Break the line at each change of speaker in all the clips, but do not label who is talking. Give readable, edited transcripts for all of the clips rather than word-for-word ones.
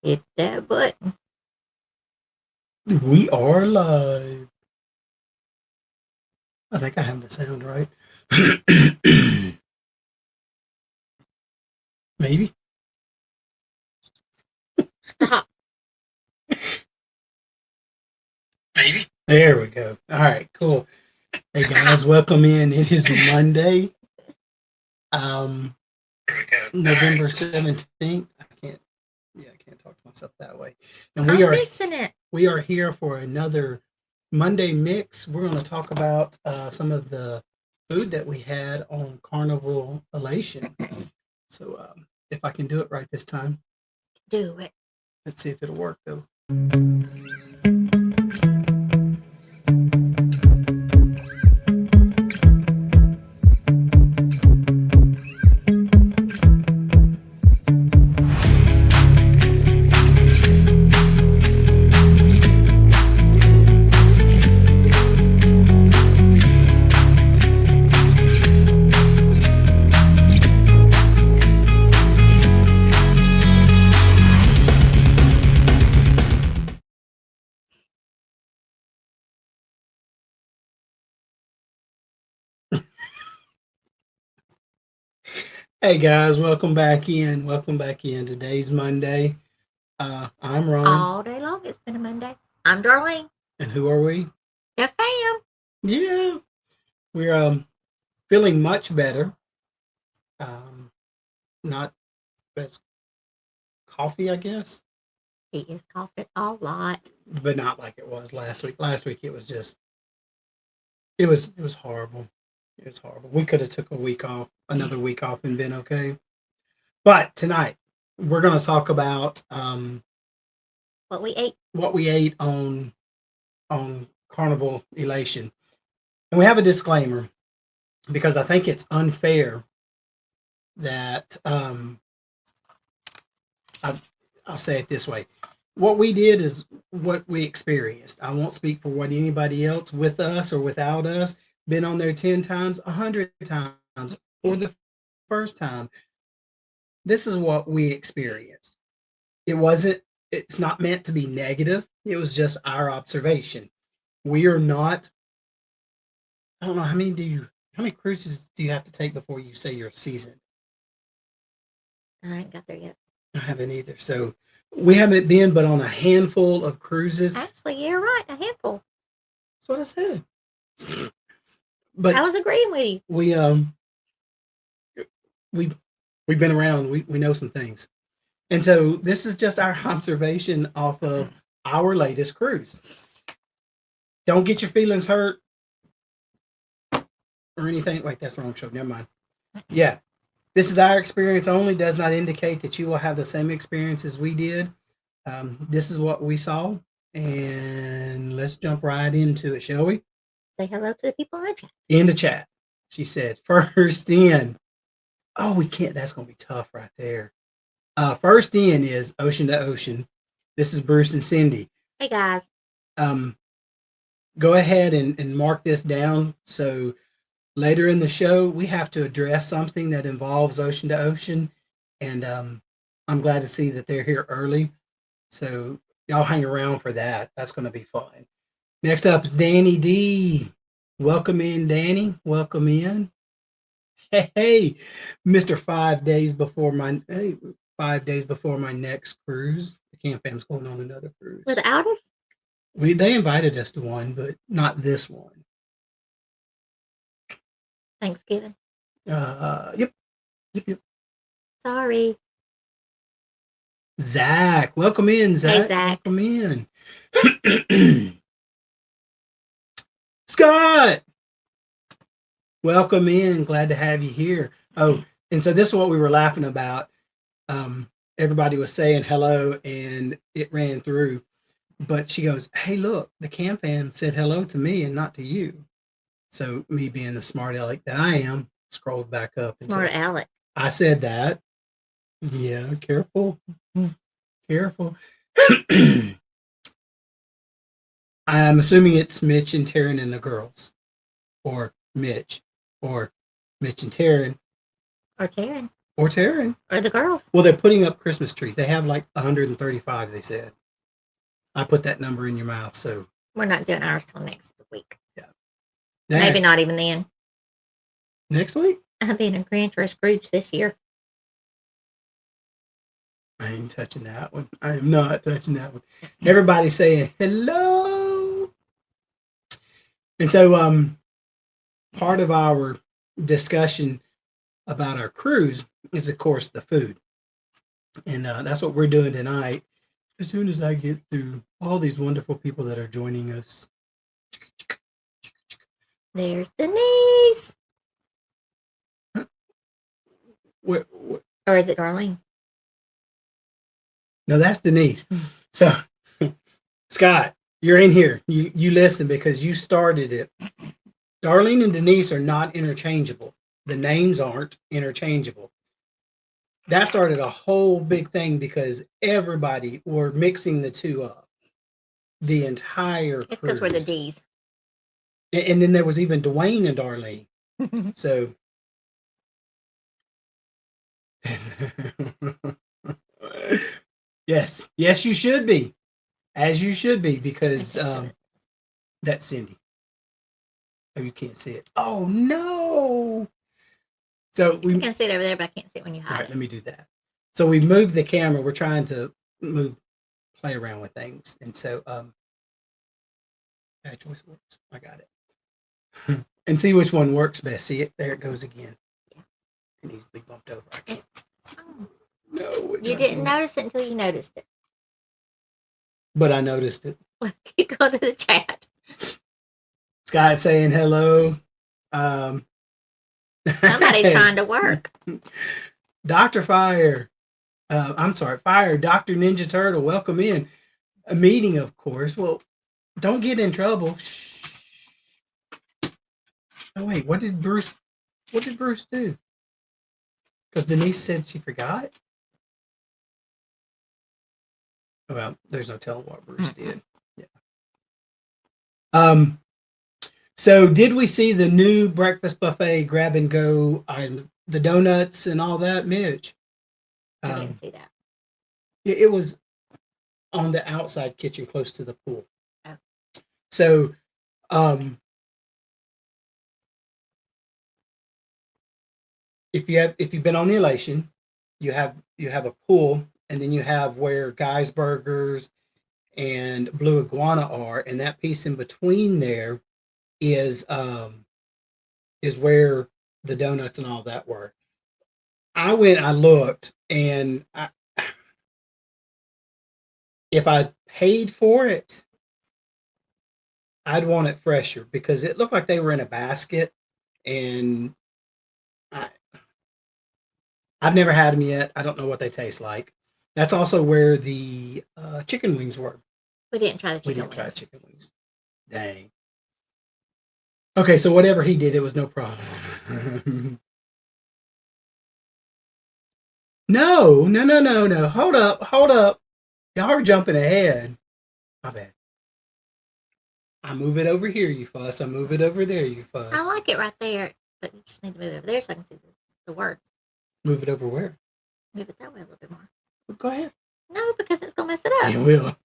Hit that button.
We are live. I think I have the sound right. Maybe.
Stop.
Maybe. There we go. All right, cool. Hey guys, welcome in. It is Monday, November 17th. I can't talk to myself that way. And
I'm fixing it.
We are here for another Monday mix. We're going to talk about some of the food that we had on Carnival Elation. So if I can do it right this time.
Do it.
Let's see if it'll work though. Hey guys, welcome back in. Welcome back in. Today's Monday. I'm Ron.
All day long it's been a Monday. I'm Darlene.
And who are we?
The fam.
Yeah. We're feeling much better. Not as coffee, I guess.
He is coughing a lot.
But not like it was last week. Last week it was just it was horrible. It was horrible. We could have took another week off and been okay. But tonight we're gonna talk about
what we ate.
What we ate on Carnival Elation. And we have a disclaimer because I think it's unfair that I'll say it this way. What we did is what we experienced. I won't speak for what anybody else with us or without us been on there 10 times, 100 times, or the first time. This is what we experienced. It's not meant to be negative. It was just our observation. We are not, I don't know, how many cruises do you have to take before you say you're seasoned?
I ain't got there yet.
I haven't either. So we haven't been but on a handful of cruises.
Actually, you're right, a handful.
That's what I said. But
I was agreeing with you.
We've been around. We know some things. And so this is just our observation off of our latest cruise. Don't get your feelings hurt or anything. Wait, that's the wrong show. Never mind. Yeah. This is our experience only. Does not indicate that you will have the same experience as we did. This is what we saw. And let's jump right into it, shall we?
Say hello to the people in the chat.
In the chat. She said, first in. Oh, we can't. That's going to be tough right there. First in is Ocean to Ocean. This is Bruce and Cindy.
Hey, guys.
Go ahead and mark this down. So later in the show, we have to address something that involves Ocean to Ocean. And I'm glad to see that they're here early. So y'all hang around for that. That's going to be fun. Next up is Danny D. Welcome in, Danny. Welcome in. Hey, Mr. 5 days before my 5 days before my next cruise. The Camp Fam's going on another cruise.
Without us?
They invited us to one, but not this one.
Thanksgiving.
Yep.
Sorry.
Zach, welcome in, Zach.
Hey, Zach.
Welcome in. Scott, welcome in. Glad to have you here. Oh, and so this is what we were laughing about. Everybody was saying hello, and it ran through. But she goes, "Hey, look, the Camp Fam said hello to me and not to you." So me being the smart aleck that I am, scrolled back up.
Smart aleck.
I said that. Yeah, careful. Careful. I'm assuming it's Mitch and Taryn and the girls. Or Mitch. Or Mitch and Taryn.
Or Taryn.
Or Taryn.
Or the girls.
Well, they're putting up Christmas trees. They have like 135, they said. I put that number in your mouth, so.
We're not doing ours till next week.
Yeah.
Maybe not even then.
Next week?
I'm being a Grinch or a Scrooge this year.
I ain't touching that one. I am not touching that one. Everybody's saying hello. And so part of our discussion about our cruise is, of course, the food. And that's what we're doing tonight. As soon as I get through all these wonderful people that are joining us.
There's Denise.
What?
Or is it Darlene?
No, that's Denise. So, Scott, you're in here. You listen because you started it. Darlene and Denise are not interchangeable. The names aren't interchangeable. That started a whole big thing because everybody were mixing the two up. The entire
It's because we're the D's.
And then there was even Dwayne and Darlene. So yes, you should be. As you should be, because that's Cindy. Oh, you can't see it. Oh no. So
I can see it over there, but I can't see it when you hide.
All right, let me do that. So we moved the camera. We're trying to play around with things. And so bad choice works. I got it. And see which one works best. See it? There it goes again. Yeah. It needs to be bumped over. I can't.
It's fine.
No,
you didn't notice it until you noticed it.
But I noticed it.
Well, you go to the chat.
Sky's saying hello.
Somebody's trying to work.
Dr. Fire. I'm sorry, Fire. Dr. Ninja Turtle. Welcome in. A meeting, of course. Well, don't get in trouble. Shh. Oh wait, what did Bruce do? Because Denise said she forgot. Well, there's no telling what Bruce did. Yeah. So did we see the new breakfast buffet grab and go items, the donuts and all that, Mitch?
I didn't see that.
It was on the outside kitchen close to the pool.
Oh.
So if you've been on the Elation, you have a pool, and then you have where Guy's Burgers and Blue Iguana are, and that piece in between there is where the donuts and all that were. I went, I looked, and if I paid for it, I'd want it fresher because it looked like they were in a basket, and I've never had them yet. I don't know what they taste like. That's also where the chicken wings were.
We didn't try the chicken wings.
We didn't try chicken wings. Dang. Okay, so whatever he did, it was no problem. No. Hold up. Y'all are jumping ahead. My bad. I move it over here, you fuss. I move it over there, you fuss.
I like it right there, but you just need to move it over there so I can see the words.
Move it over where?
Move it that way a little bit more.
Well, go ahead.
No, because it's going to mess it up.
It will.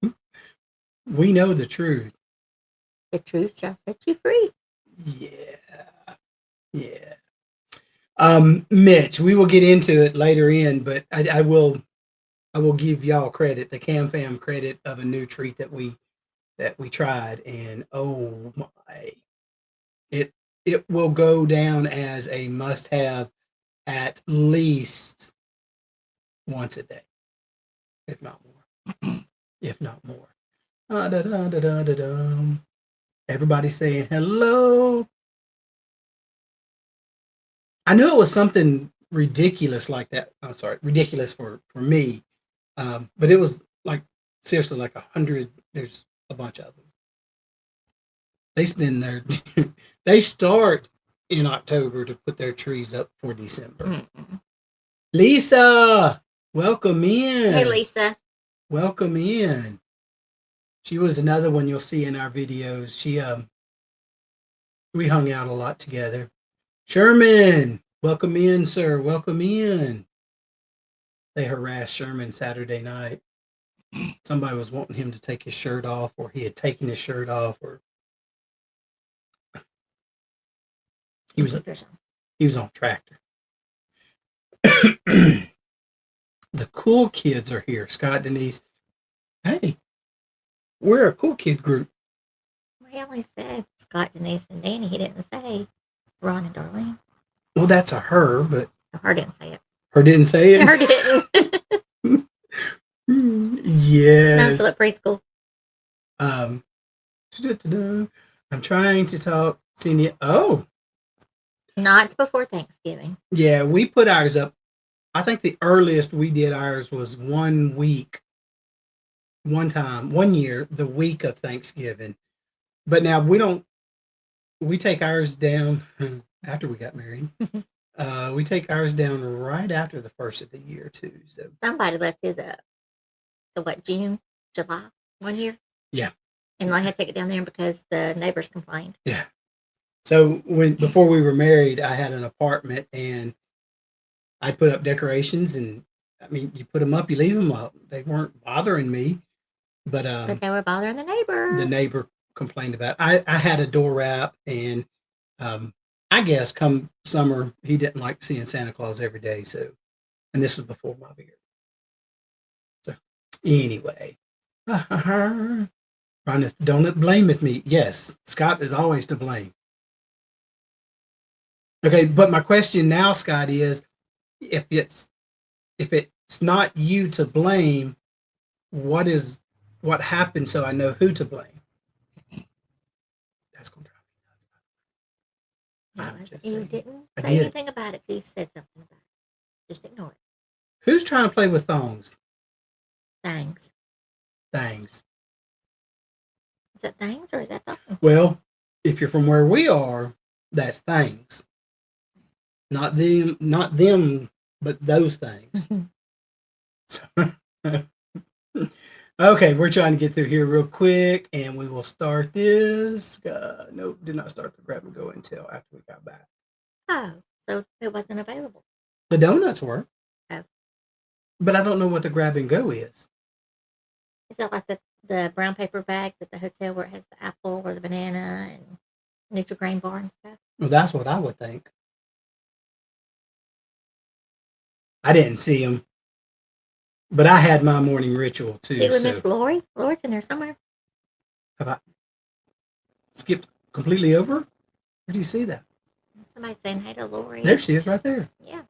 We know the truth.
The truth shall set you free.
Yeah. Mitch, we will get into it later in, but I will give y'all credit, the Cam Fam credit of a new treat that we tried, and oh my, it will go down as a must-have at least once a day, if not more. Everybody saying hello. I knew it was something ridiculous like that. I'm sorry, ridiculous for me. But it was like seriously like 100. There's a bunch of them. They spend their they start in October to put their trees up for December. Mm-hmm. Lisa, welcome in.
Hey, Lisa.
Welcome in. She was another one you'll see in our videos. She we hung out a lot together. Sherman, welcome in, sir. Welcome in. They harassed Sherman Saturday night. Somebody was wanting him to take his shirt off, or he had taken his shirt off, or he was he was on a tractor. The cool kids are here. Scott, Denise. Hey, we're a cool kid group.
Well, he only said Scott, Denise, and Danny. He didn't say Ron and Darlene.
Well, that's a her, but
Her didn't say it.
her didn't say it.
Her didn't.
Yes.
I'm still at preschool.
I'm trying to talk. Senior. Oh,
Not before Thanksgiving.
yeah, we put ours up. I think the earliest we did ours was 1 week, one year, the week of Thanksgiving. But now we take ours down after we got married. We take ours down right after the first of the year too. So
somebody left his up. So what, June, July, 1 year?
Yeah.
And I had to take it down there because the neighbors complained.
Yeah. So before we were married, I had an apartment and I put up decorations, and I mean, you put them up, you leave them up. They weren't bothering me, but
they were bothering the neighbor.
The neighbor complained about it. I had a door wrap, and I guess come summer he didn't like seeing Santa Claus every day. So, and this was before my beard. So anyway, don't blame with me. Yes, Scott is always to blame. Okay, but my question now, Scott, is if it's not you to blame, what happened so I know who to blame? That's gonna drive me nuts.
You didn't say anything about it till you said something about it. Just ignore it.
Who's trying to play with thongs?
Thangs.
Things.
Is that things or is that thongs?
Well, if you're from where we are, that's things. Not them, but those things. Okay, we're trying to get through here real quick, and we will start this. Nope, did not start the grab and go until after we got back.
Oh, so it wasn't available.
The donuts were.
Oh.
But I don't know what the grab and go is.
Is that like the brown paper bags at the hotel where it has the apple or the banana and Nutri-Grain bar and stuff?
Well, that's what I would think. I didn't see them, but I had my morning ritual too.
Did we miss Lori? Lori's in there somewhere.
Have I skipped completely over? Where do you see that?
Somebody's saying hey to Lori.
There she is, right there.
Yeah.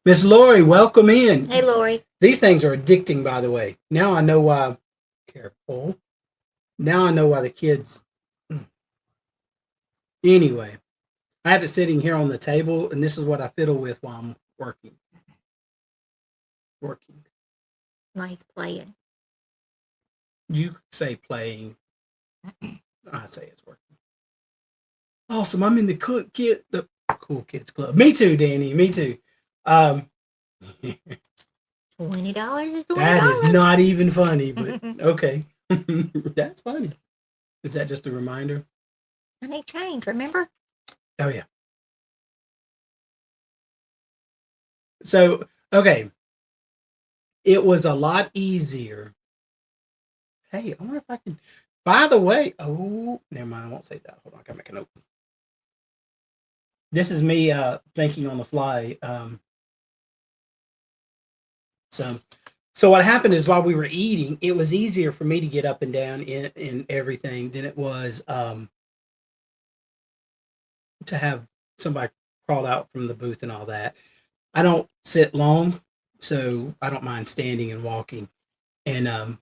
Miss Lori, welcome in.
Hey, Lori.
These things are addicting, by the way. Now I know why. Careful. Now I know why the kids. Anyway, I have it sitting here on the table, and this is what I fiddle with while I'm working.
Nice playing.
You say playing. I say it's working. Awesome. I'm in the cool kids club. Me too, Danny. Me too. $20
is $20.
That is not even funny, but okay. That's funny. Is that just a reminder?
I need change, remember?
Oh, yeah. So, okay. It was a lot easier. Hey, I wonder if I can. By the way, oh, never mind. I won't say that. Hold on. I gotta make a note. This is me thinking on the fly. So what happened is while we were eating, it was easier for me to get up and down in everything than it was to have somebody crawl out from the booth and all that. I don't sit long, so I don't mind standing and walking. And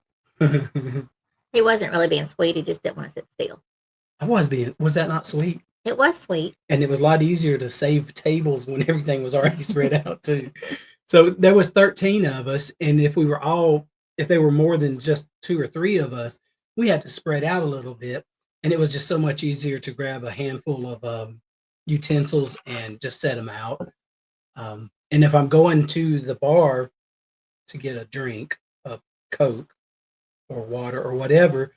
he wasn't really being sweet. He just didn't want to sit still.
Was that not sweet?
It was sweet.
And it was a lot easier to save tables when everything was already spread out too. So there was 13 of us, and if they were more than just 2 or 3 of us, we had to spread out a little bit, and it was just so much easier to grab a handful of utensils and just set them out. And if I'm going to the bar to get a drink, a Coke or water or whatever,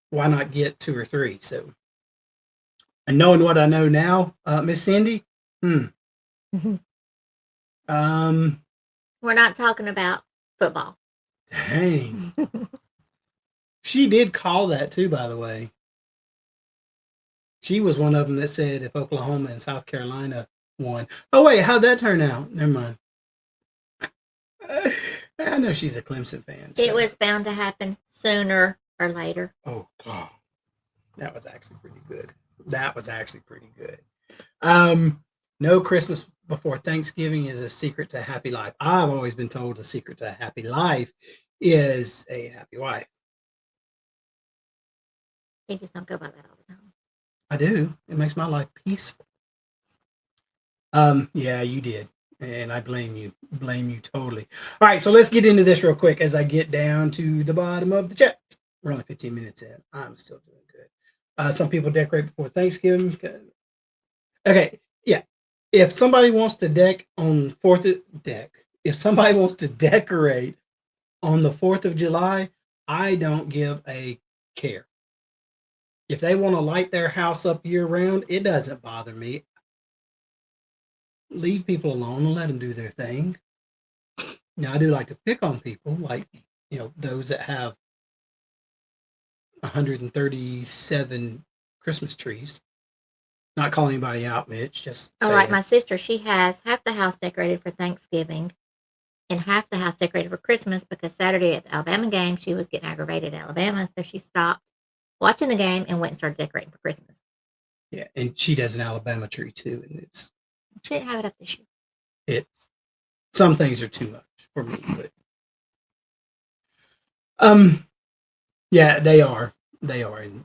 why not get 2 or 3? So, and knowing what I know now, Miss Cindy,
We're not talking about football.
Dang. She did call that too, by the way. She was one of them that said if Oklahoma and South Carolina won. Oh wait, how'd that turn out? Never mind. I know she's a Clemson fan. So.
It was bound to happen sooner or later.
Oh God, that was actually pretty good. That was actually pretty good. No Christmas before Thanksgiving is a secret to a happy life. I've always been told the secret to a happy life is a happy wife.
They just don't go by that all the time.
I do. It makes my life peaceful. Yeah, you did. And I blame you. Blame you totally. All right, so let's get into this real quick as I get down to the bottom of the chat. We're only 15 minutes in. I'm still doing good. Some people decorate before Thanksgiving. Okay, yeah. If somebody wants to if somebody wants to decorate on the 4th of July, I don't give a care. If they want to light their house up year round, it doesn't bother me. Leave people alone and let them do their thing. Now, I do like to pick on people, like, those that have 137 Christmas trees. Not calling anybody out, Mitch. Just
Oh, like my sister, she has half the house decorated for Thanksgiving and half the house decorated for Christmas because Saturday at the Alabama game, she was getting aggravated at Alabama. So she stopped watching the game and went and started decorating for Christmas.
Yeah, and she does an Alabama tree too, and
she didn't have it up this year.
It's some things are too much for me, but yeah, they are, and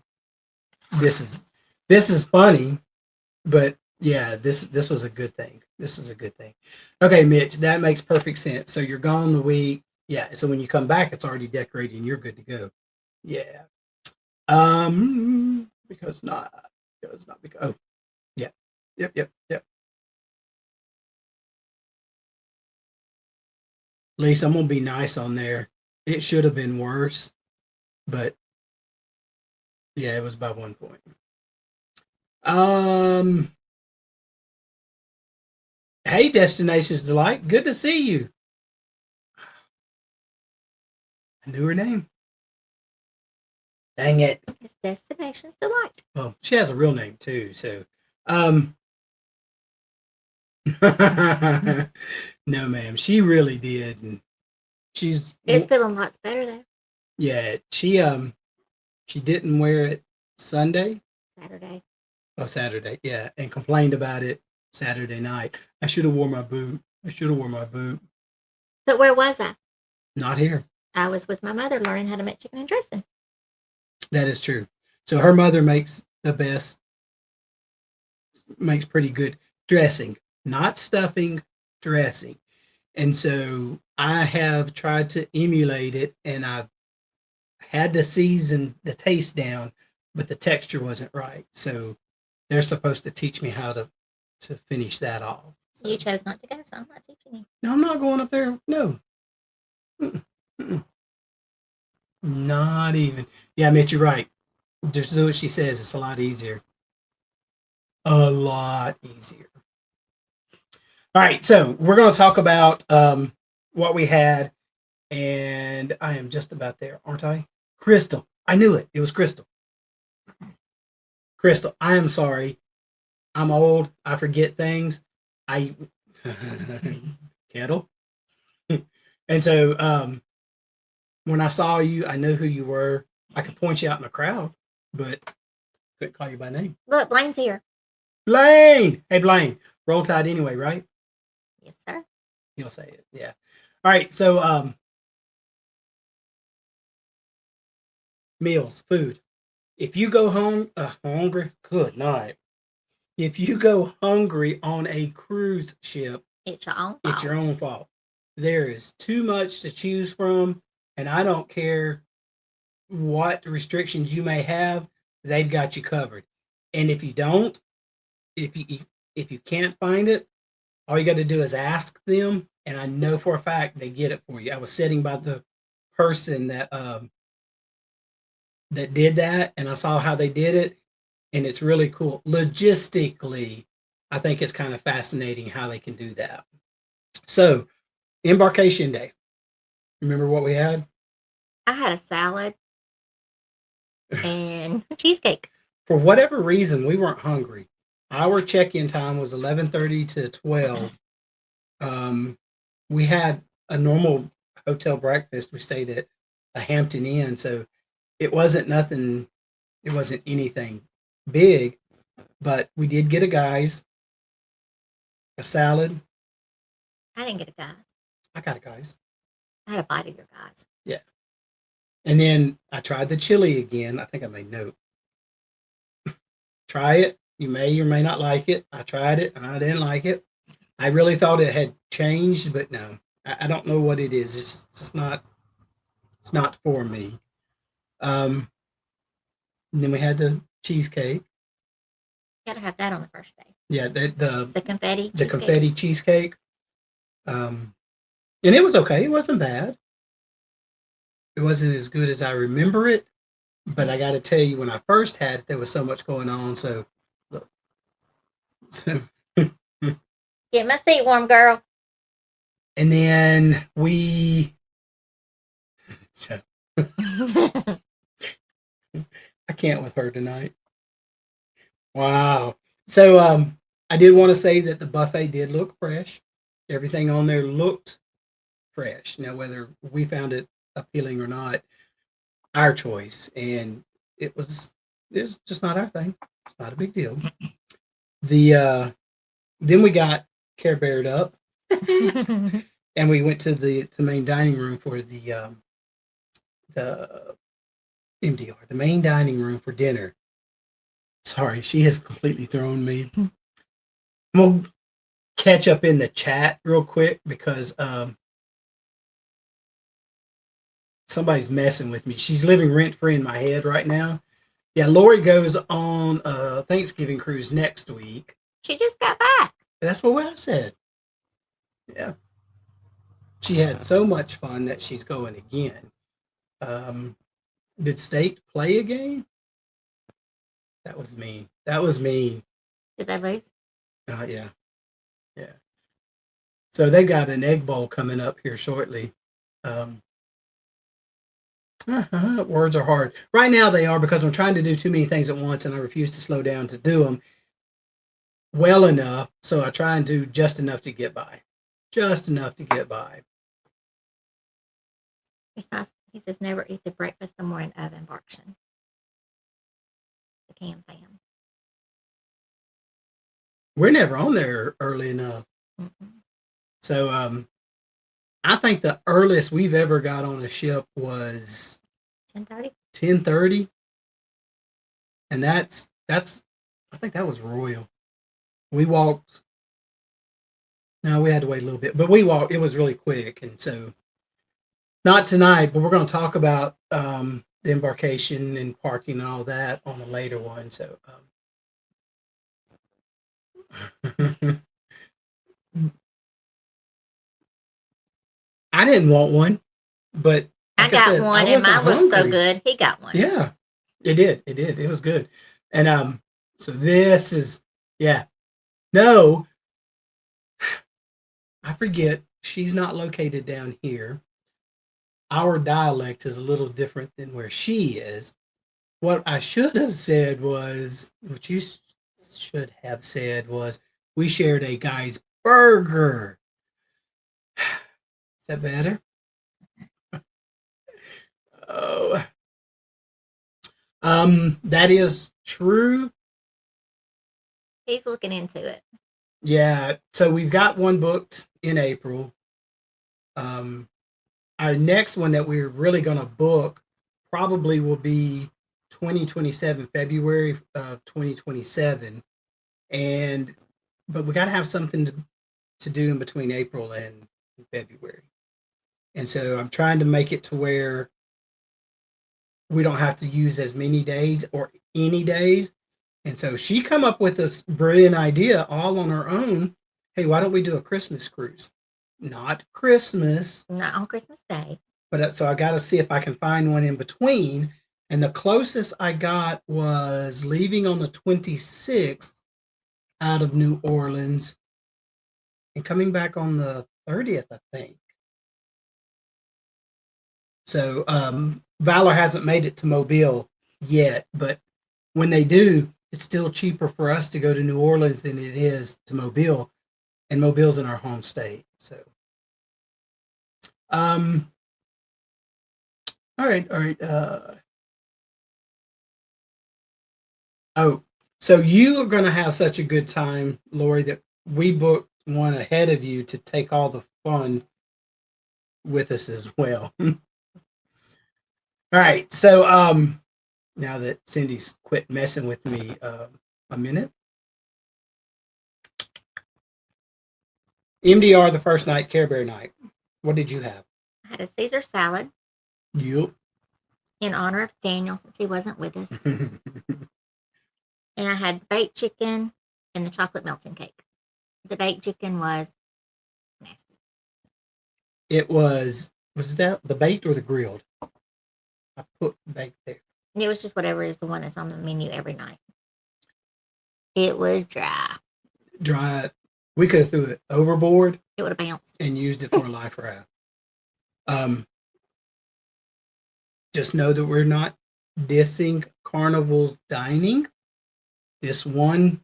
this is funny, but yeah, this was a good thing. This is a good thing. Okay, Mitch, that makes perfect sense. So you're gone the week, yeah. So when you come back, it's already decorated and you're good to go. Yeah. Because oh, yeah, yep. Lisa, I'm gonna be nice on there. It should have been worse, but yeah, it was by 1 point. Hey, Destinations Delight, good to see you. I knew her name. Dang it.
It's Destinations Delight.
Well, she has a real name too, so no, ma'am, she really did, and
it's feeling lots better though.
Yeah, she didn't wear it Saturday. Oh, Saturday, yeah, and complained about it Saturday night. I should have worn my boot.
But where was I?
Not here.
I was with my mother learning how to make chicken and dressing.
That is true. So her mother makes pretty good dressing, not stuffing, dressing. And so I have tried to emulate it, and I've had to season the taste down, but the texture wasn't right. So they're supposed to teach me how to finish that off. So.
You chose not to go, so I'm not teaching you.
No, I'm not going up there. No. Not even. Yeah, Mitch, you're right. Just do what she says. It's a lot easier. A lot easier. All right, so we're going to talk about what we had, and I am just about there, aren't I? Crystal. I knew it. It was Crystal. Crystal, I am sorry. I'm old. I forget things. Kettle. And so when I saw you, I knew who you were. I could point you out in the crowd, but couldn't call you by name.
Look, Blaine's here.
Blaine! Hey, Blaine. Roll Tide anyway, right?
Yes, sir.
He'll say it, yeah. All right, so meals, food. If you go home hungry, good night. If you go hungry on a cruise ship,
it's your own fault.
It's your own fault. There is too much to choose from, and I don't care what restrictions you may have, they've got you covered. And if you don't, if you can't find it, all you got to do is ask them, and I know for a fact they get it for you. I was sitting by the person that did that, and I saw how they did it, and it's really cool. Logistically, I think it's kind of fascinating how they can do that. So Embarkation Day. Remember what we had?
I had a salad and cheesecake.
For whatever reason, we weren't hungry. Our check-in time was 11:30 to 12. Um, we had a normal hotel breakfast. We stayed at a Hampton Inn, so it wasn't nothing. It wasn't anything big, but we did get a salad.
I didn't get a guys.
I got a guys.
I had a bite of your guys.
Yeah. And then I tried the chili again. I think I made note. Try it. You may or may not like it. I tried it and I didn't like it. I really thought it had changed, but no. I don't know what it is. It's just not. It's not for me. Um, and then we had the cheesecake.
You gotta have that on the first day.
Yeah,
The confetti
the
cheesecake.
confetti cheesecake. And it was okay. It wasn't bad. It wasn't as good as I remember it, but I got to tell you, when I first had it, there was so much going on. So, look, so
Get my seat warm, girl.
and then I can't with her tonight. Wow. So, I did want to say that the buffet did look fresh. Everything on there looked fresh. Now, whether we found it appealing or not, our choice, and it's just not our thing. It's not a big deal. The Then we got Care Beared up, and we went to the main dining room for the MDR, the main dining room for dinner. Sorry, she has completely thrown me. I'm gonna catch up in the chat real quick because somebody's messing with me. She's living rent free in my head right now. Yeah, Lori goes on a Thanksgiving cruise next week.
She just got back.
That's what I said. Yeah. She had so much fun that she's going again. Um, did State play a game? That was mean. That was mean.
Did they lose?
Yeah. Yeah. So they got an egg bowl coming up here shortly. Um, words are hard. Right now they are, because I'm trying to do too many things at once and I refuse to slow down to do them well enough. So I try and do just enough to get by. Just enough to get by.
He says never eat the breakfast the morning of embarkation. The Cam fam.
We're never on there early enough.
Mm-mm.
So I think the earliest we've ever got on a ship was
10:30.
10:30, and that's I think that was Royal. We walked. No, we had to wait a little bit, but we walked. It was really quick, and so not tonight. But we're going to talk about the embarkation and parking and all that on a later one. So. I didn't want one, but
I
like
got
said,
one,
I
and
wasn't
mine looked so
hungry.
good. He got one.
Yeah, it did. It did. It was good. And so this is, yeah. No, I forget. She's not located down here. Our dialect is a little different than where she is. What I should have said was, what you should have said was, we shared a guy's burger. Is that better? Oh, that is true.
He's looking into it.
Yeah, so we've got one booked in April. Our next one that we're really going to book probably will be 2027, February of 2027. But we got to have something to do in between April and February. And so I'm trying to make it to where we don't have to use as many days or any days. And so she come up with this brilliant idea all on her own. Hey, why don't we do a Christmas cruise? Not Christmas.
Not on Christmas Day.
But so I got to see if I can find one in between. And the closest I got was leaving on the 26th out of New Orleans and coming back on the 30th, I think. So Valor hasn't made it to Mobile yet, but when they do, it's still cheaper for us to go to New Orleans than it is to Mobile, and Mobile's in our home state. So, um, all right, all right. Oh, so you are going to have such a good time, Lori, that we booked one ahead of you to take all the fun with us as well. All right, so now that Cindy's quit messing with me a minute, MDR the first night, Care Bear night. What did you have?
I had a Caesar salad
Yup.
in honor of Daniel since he wasn't with us. And I had baked chicken and the chocolate melting cake. The baked chicken was nasty.
It was that the baked or the grilled? I put baked there.
It was just whatever is the one that's on the menu every night. It was dry.
Dry. We could have threw it overboard.
It would have bounced.
And used it for a life raft. Just know that we're not dissing Carnival's dining. This one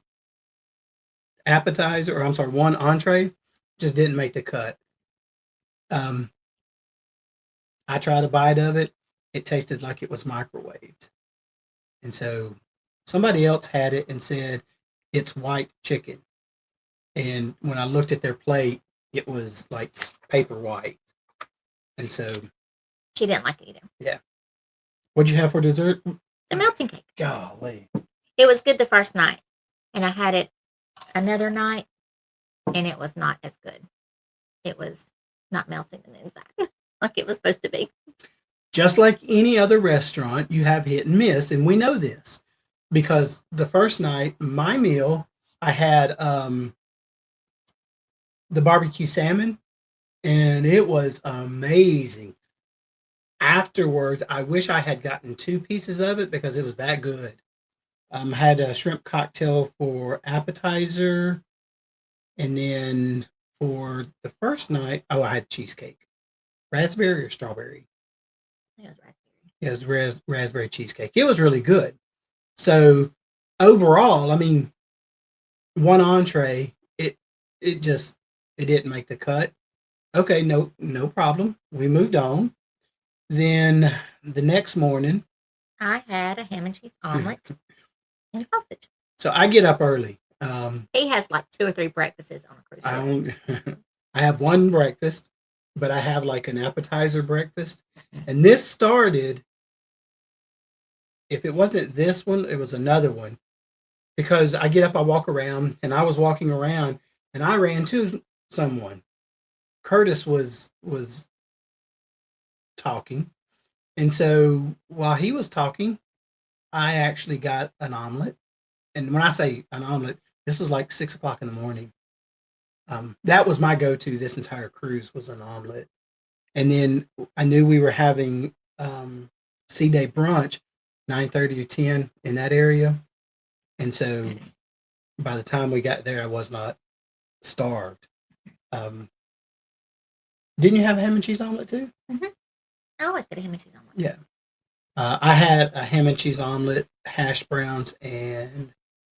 appetizer, or I'm sorry, one entree just didn't make the cut. I tried a bite of it. It tasted like it was microwaved. And so somebody else had it and said it's white chicken. And when I looked at their plate, it was like paper white. And so
she didn't like it either.
Yeah. What'd you have for dessert?
The melting cake.
Golly.
It was good the first night. And I had it another night and it was not as good. It was not melting in the inside like it was supposed to be.
Just like any other restaurant, you have hit and miss, and we know this because the first night, my meal, I had the barbecue salmon, and it was amazing. Afterwards, I wish I had gotten 2 pieces of it because it was that good. Had a shrimp cocktail for appetizer, and then for the first night, I had cheesecake. Raspberry or strawberry?
It was raspberry.
It was raspberry cheesecake. It was really good. So overall, I mean, one entree, it didn't make the cut. Okay, no problem. We moved on. Then the next morning,
I had a ham and cheese omelet and sausage.
So I get up early.
He has like 2 or 3 breakfasts on a cruise
ship. I have one breakfast, but I have like an appetizer breakfast. And this started, if it wasn't this one, it was another one. Because I get up, I walk around, and I was walking around, and I ran to someone. Curtis was talking. And so while he was talking, I actually got an omelet. And when I say an omelet, this was like 6 o'clock in the morning. That was my go-to this entire cruise was an omelet. And then I knew we were having sea day brunch, 9:30 or 10 in that area. And so by the time we got there, I was not starved. Didn't you have a ham and cheese omelet too?
Mm-hmm. I always get a ham and cheese omelet.
Yeah. I had a ham and cheese omelet, hash browns, and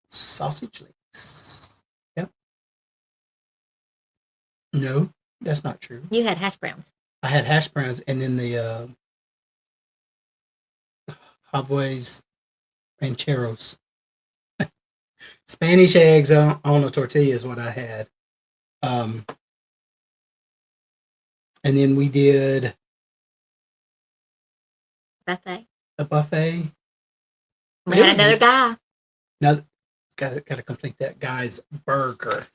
sausage links. Yep. No, that's not true.
You had hash browns.
I had hash browns, and then the Havoy's rancheros. Spanish eggs on a tortilla is what I had. And then we did
buffet.
A buffet.
We had another guy.
Now, got to complete that guy's burger.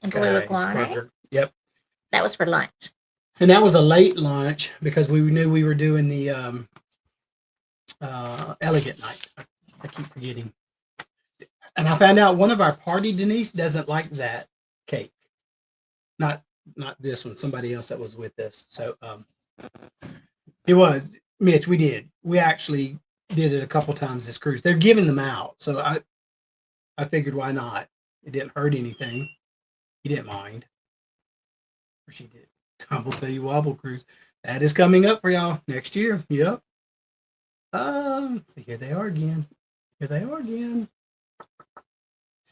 And blue iguana.
Yep.
That was for lunch.
And that was a late lunch because we knew we were doing the elegant night. I keep forgetting. And I found out one of our party, Denise, doesn't like that cake. Not this one, somebody else that was with us. So it was, Mitch, we did. We actually did it a couple times this cruise. They're giving them out. So I figured why not? It didn't hurt anything. He didn't mind. Or she did. Gobble till you wobble cruise. That is coming up for y'all next year. Yep. So here they are again. Here they are again.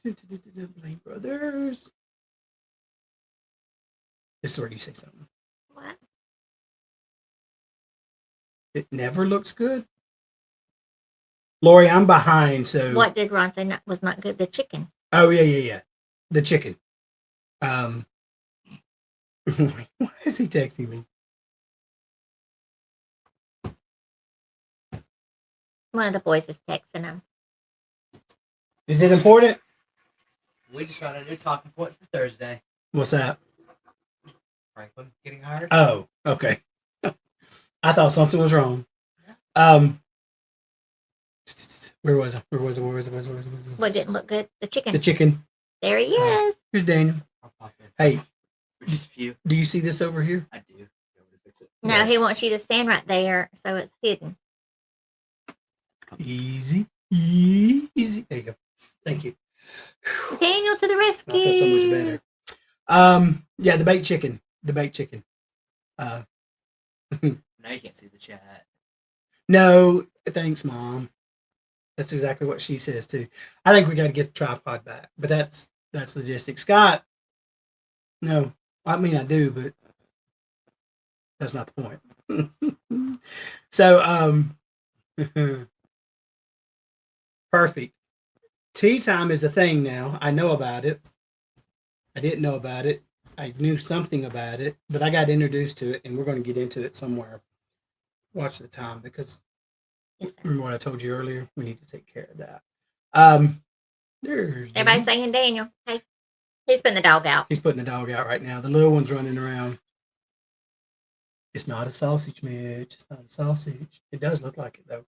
Blame Brothers. This is where you say something.
What?
It never looks good. Lori, I'm behind, so
What did Ron say was not good? The chicken.
oh yeah. The chicken. Why is he texting me?
One of the boys is texting him.
Is it important?
We just got a new talking point for Thursday.
What's that?
Franklin getting hired.
Oh, okay. I thought something was wrong. Where was it?
What didn't look good? The chicken.
The chicken.
There he is.
Here's Daniel.
I'll pop in.
Hey,
For just a few.
do you see this over here?
I do. You want me to fix it?
No, he
Yes.
wants you to stand right there so it's hidden.
Easy. Easy. There you go. Thank you.
Daniel to the rescue.
I feel so much better. Yeah, the baked chicken. The baked chicken.
Now you can't see the chat.
No, thanks, Mom. That's exactly what she says too. I think we got to get the tripod back, but that's logistics. Scott, no, I mean I do, but that's not the point. So, perfect. Tea time is a thing now. I know about it. I didn't know about it. I knew something about it, but I got introduced to it, and we're going to get into it somewhere. Watch the time because
Yes, sir.
remember what I told you earlier? We need to take care of that. There's
Everybody's
Daniel.
saying Daniel. Hey, he's putting the dog out.
He's putting the dog out right now. The little one's running around. It's not a sausage, Mitch. It's not a sausage. It does look like it though.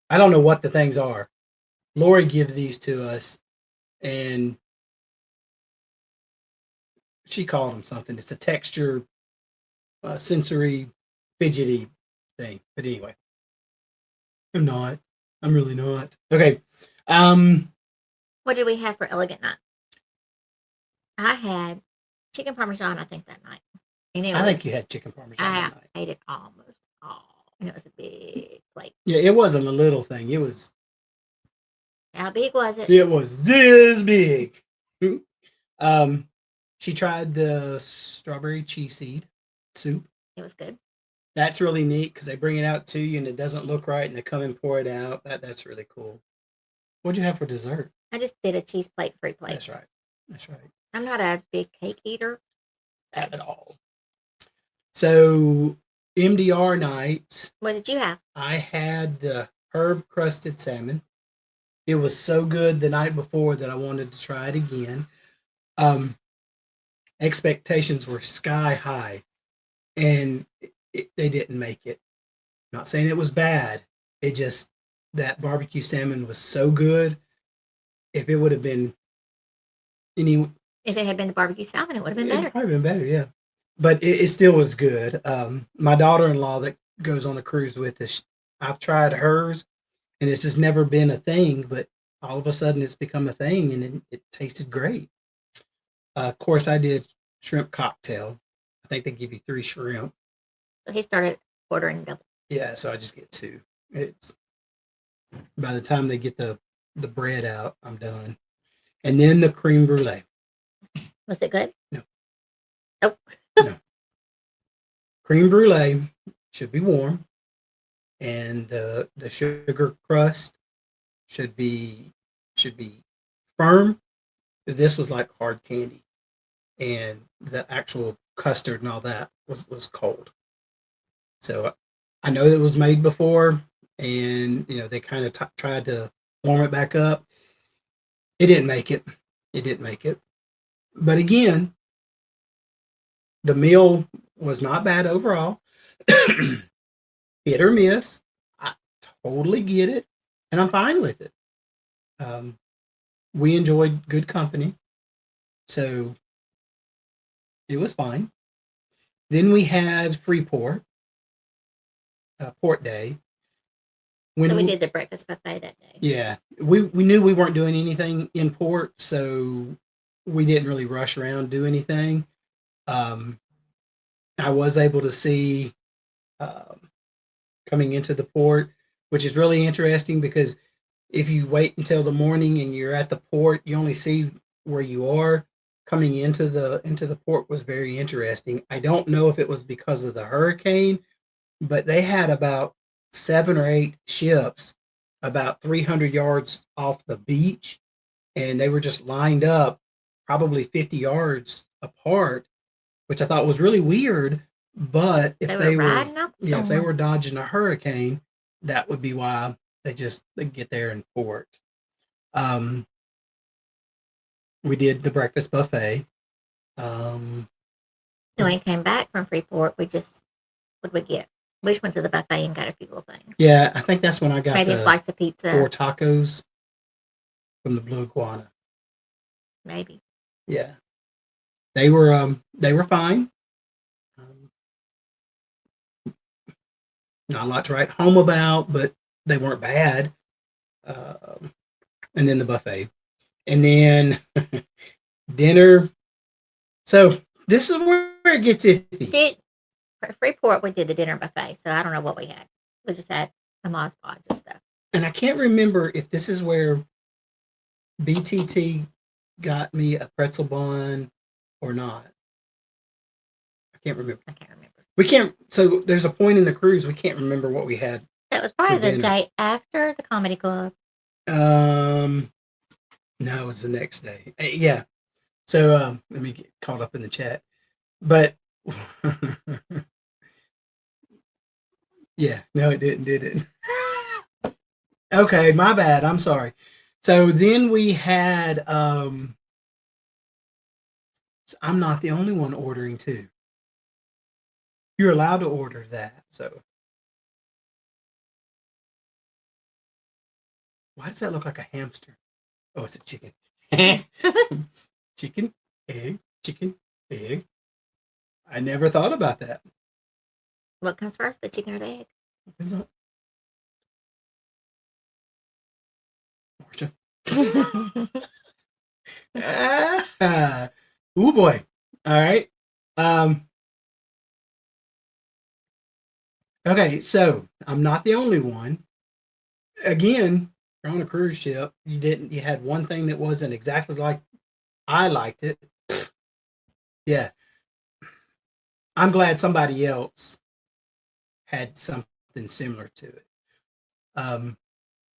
I don't know what the things are. Lori gives these to us, and she called them something. It's a texture, sensory, fidgety thing. But anyway, I'm not. I'm really not. Okay.
What did we have for elegant night? I had chicken parmesan, I think, that night. And it
I think
was-
you had chicken parmesan
I
that night.
ate it almost all. And it was a big plate.
Yeah, it wasn't a little thing. It was
How big was it?
this big. She tried the strawberry cheese seed soup.
It was good.
That's really neat because they bring it out to you and it doesn't look right and they come and pour it out. That's really cool. What'd you have for dessert?
I just did a cheese plate, fruit plate.
That's right. That's right.
I'm not a big cake eater.
At all. So MDR night,
What did you have?
I had the herb crusted salmon. It was so good the night before that I wanted to try it again. Expectations were sky high, and they didn't make it. Not saying it was bad. It just that barbecue salmon was so good. If it would have been any,
If it had been the barbecue salmon, it would have been
it'd
better.
probably been better, yeah. But it still was good. My daughter-in-law that goes on a cruise with us, I've tried hers, and it's just never been a thing. But all of a sudden, it's become a thing, and it tasted great. Of course, I did shrimp cocktail. I think they give you 3 shrimp.
So he started ordering double.
Yeah, so I just get 2. It's by the time they get the bread out, I'm done. And then the creme brulee.
Was it good?
No.
Oh.
No. Creme brulee should be warm, and the sugar crust should be firm. This was like hard candy, and the actual custard and all that was cold. So I know it was made before, and they kind of tried to warm it back up. It didn't make it. It didn't make it. But again, the meal was not bad overall. Hit or miss. I totally get it, and I'm fine with it. We enjoyed good company, so it was fine. Then we had Freeport, Port Day.
So we did the breakfast buffet that day.
Yeah, we knew we weren't doing anything in port, so we didn't really rush around do anything. I was able to see um, coming into the port, which is really interesting because if you wait until the morning and you're at the port, you only see where you are. Coming into the port was very interesting. I don't know if it was because of the hurricane, but they had about 7 or 8 ships about 300 yards off the beach, and they were just lined up probably 50 yards apart, which I thought was really weird. But
They were riding out the
if they
storm.
were dodging a hurricane, that would be why they get there in port. Um, we did the breakfast buffet. Um,
And when we came back from Freeport, what did we get? We just went to the buffet and got a few little things.
yeah, I think that's when I got
Maybe a
the
slice of pizza.
4 tacos from the Blue Iguana.
Maybe.
Yeah, they were fine. Um, Not a lot to write home about, but they weren't bad. And then the buffet, and then dinner. So this is where it gets iffy.
For Freeport, we did the dinner buffet, so I don't know what we had. We just had a Moz Podge and stuff.
And I can't remember if this is where BTT got me a pretzel bun or not. I can't remember.
I can't remember.
We can't. So there's a point in the cruise we can't remember what we had.
That was probably
For
the
dinner.
day after the comedy club.
No, it was the next day. Yeah. So let me get caught up in the chat. But yeah, no, it didn't, did it? Okay, my bad. I'm sorry. So then we had I'm not the only one ordering too. You're allowed to order that. So why does that look like a hamster? Oh, it's a chicken. Chicken, egg, chicken, egg. I never thought about that.
What comes first, the chicken or the egg?
Depends on Marcia. Oh boy. All right. Okay, so I'm not the only one. Again, you're on a cruise ship. You had one thing that wasn't exactly like I liked it. Yeah. I'm glad somebody else had something similar to it.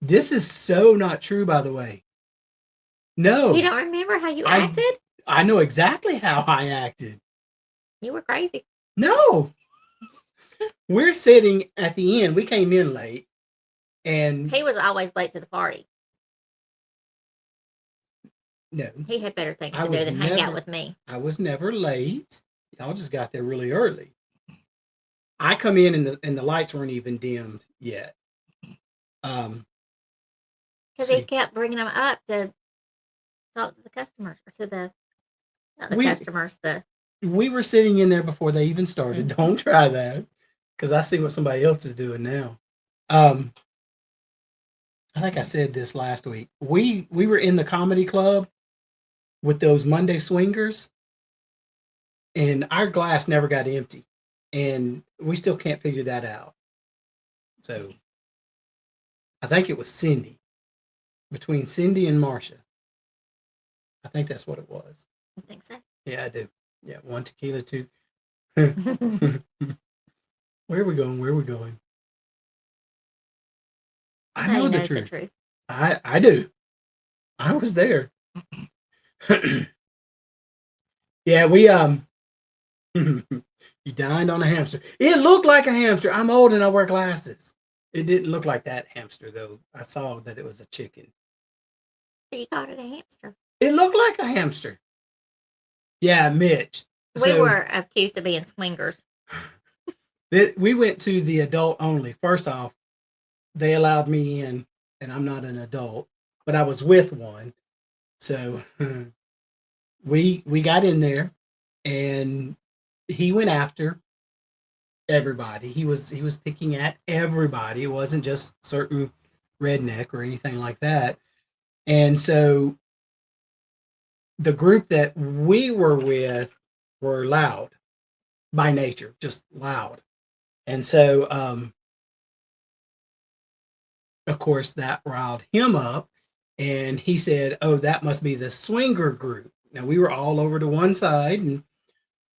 This is so not true, by the way. No.
You don't remember how you
I-
acted?
I know exactly how I acted.
You were crazy.
No. We're sitting at the end. We came in late. And
He was always late to the party.
no,
He had better things
I
to do
was
than hang out
never-
with me.
I was never late. Y'all just got there really early. I come in and the lights weren't even dimmed yet.
Because he kept bringing them up to talk to the customers or to the not the customers.
We were sitting in there before they even started. Don't try that, because I see what somebody else is doing now. I think I said this last week. We were in the comedy club with those Monday swingers, and our glass never got empty, and we still can't figure that out. So I think it was Cindy, between Cindy and Marcia. I think that's what it was.
I think so.
Yeah, I do. Yeah, 1 tequila, 2.
Where
Where are we going? Where are we going? I
know
know the
the
truth.
truth.
I do. I was there. Yeah, we you dined on a hamster. It looked like a hamster. I'm old and I wear glasses. It didn't look like that hamster though. I saw that it was a chicken.
You called it a hamster.
It looked like a hamster. Yeah, Mitch.
We were accused of being swingers.
We went to the adult only. First off, they allowed me in, and I'm not an adult, but I was with one. So we got in there, and he went after everybody. He was picking at everybody. It wasn't just certain redneck or anything like that. And so the group that we were with were loud. by nature, just loud. And so, of course, that riled him up. And he said, "Oh, that must be the swinger group." Now, we were all over to one side, and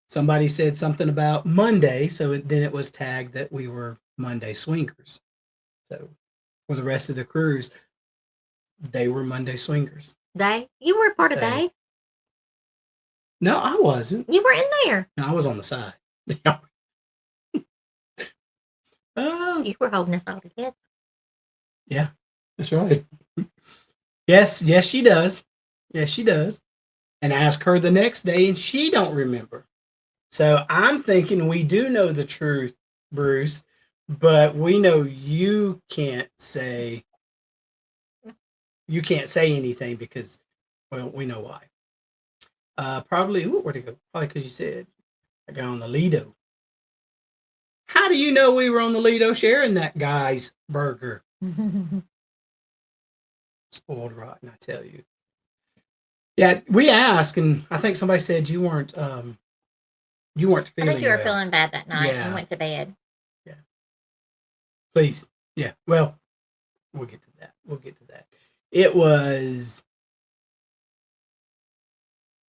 somebody said something about Monday. So then it was tagged that we were Monday swingers. So for the rest of the cruise, they were Monday swingers.
You were part of
They.
they.
No, I wasn't.
You were in there.
No, I was on the side.
You were holding us all together.
Yeah, that's right. Yes, yes, she does. Yes, she does. And ask her the next day, and she don't remember. So I'm thinking we do know the truth, Bruce, but we know you can't say anything because, well, we know why. Probably, where'd it go? Probably because you said I got on the Lido. How do you know we were on the Lido sharing that guy's burger? Spoiled rotten, I tell you. Yeah, we asked, and I think somebody said you weren't feeling
I think you were
well.
feeling bad that night
Yeah.
and went to bed.
Yeah. Please. Yeah. Well, we'll get to that. It was.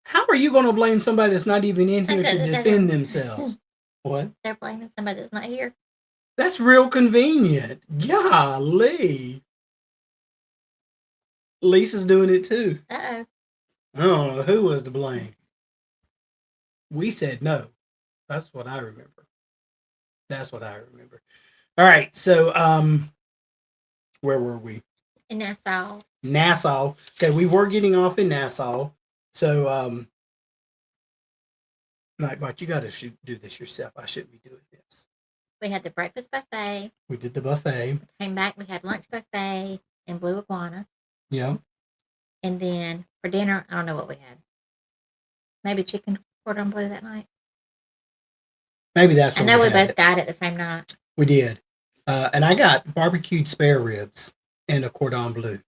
How are you going to blame somebody that's not even in here to defend themselves? What?
They're blaming somebody that's not here.
That's real convenient. Golly. Lisa's doing it too.
Uh-oh.
Oh, who was to blame? We said no. That's what I remember. All right. So, where were we?
In Nassau.
Nassau. Okay, we were getting off in Nassau. So, Nightbot, you got to do this yourself. I shouldn't be doing this.
We had the breakfast buffet.
We did the buffet.
Came back. We had lunch buffet and Blue Iguana.
Yeah.
And then for dinner, I don't know what we had. Maybe chicken cordon bleu that night.
Maybe that's what
I know we
had
both died at the same night.
We did. And I got barbecued spare ribs and a cordon bleu.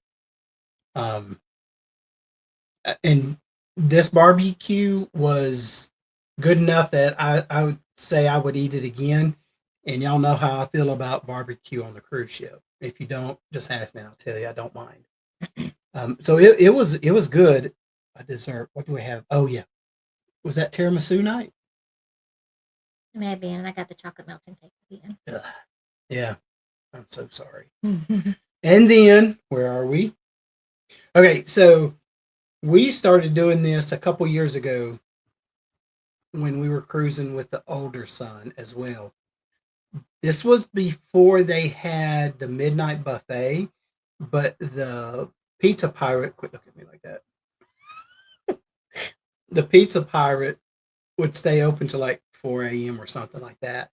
And this barbecue was good enough that I would say I would eat it again. And y'all know how I feel about barbecue on the cruise ship. If you don't, just ask me. I'll tell you I don't mind. So it was good. A dessert. What do we have? Oh yeah, was that tiramisu night?
Maybe, and I got the chocolate melting cake again.
Yeah, I'm so sorry. And then where are we? Okay, so we started doing this a couple years ago when we were cruising with the older son as well. This was before they had the midnight buffet, but the pizza pirate, quit looking at me like that. The pizza pirate would stay open till like 4 a.m. or something like that.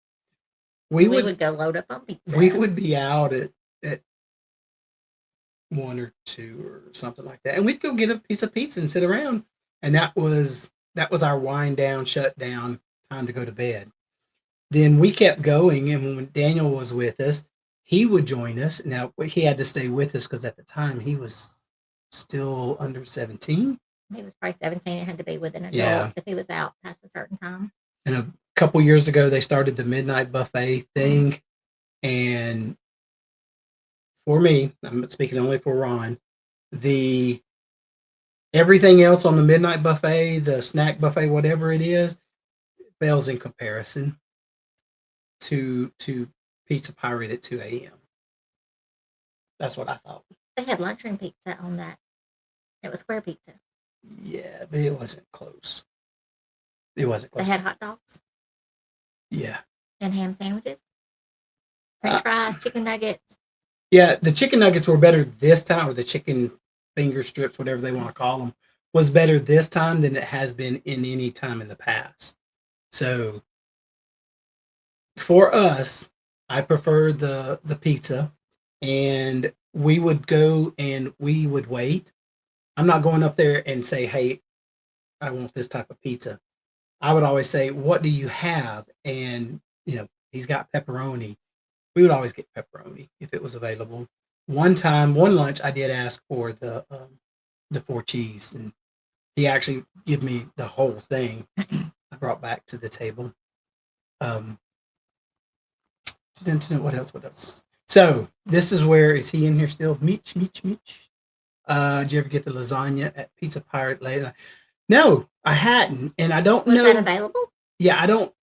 We would go load up on pizza.
We would be out at 1 or 2 or something like that, and we'd go get a piece of pizza and sit around, and that was our wind down, shut down time to go to bed. Then we kept going, and when Daniel was with us, he would join us. Now he had to stay with us because at the time he was still under 17.
He was probably 17 and had to be with an adult if he was out past a certain time.
And a couple years ago, they started the midnight buffet thing, and for me, I'm speaking only for Ron, everything else on the midnight buffet, the snack buffet, whatever it is, fails in comparison to Pizza Pirate at 2 a.m. That's what I thought.
They had lunchroom pizza on that. It was square pizza.
Yeah, but it wasn't close. It wasn't close.
They had hot dogs.
Yeah.
And ham sandwiches. French fries, chicken nuggets.
Yeah, the chicken nuggets were better this time, or the chicken finger strips, whatever they want to call them, was better this time than it has been in any time in the past. So for us, I prefer the pizza, and we would go and we would wait. I'm not going up there and say, "Hey, I want this type of pizza." I would always say, "What do you have?" And he's got pepperoni. We would always get pepperoni if it was available. One lunch, I did ask for the 4 cheese, and he actually gave me the whole thing. I brought back to the table. Um, what else? What else? So this is where is he in here still? Meech. Did you ever get the lasagna at Pizza Pirate later? No, I hadn't, and I don't
Was that
know.
available?
Yeah, I don't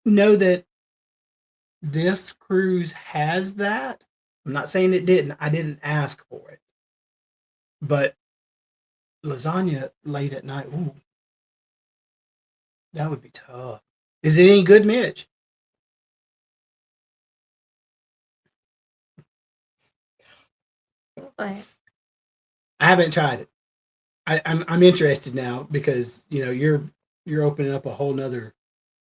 know that this cruise has that. I'm not saying it didn't. I didn't ask for it, but lasagna late at night. Ooh, that would be tough. Is it any good, Mitch?
But
I haven't tried it. I'm interested now because you're opening up a whole nother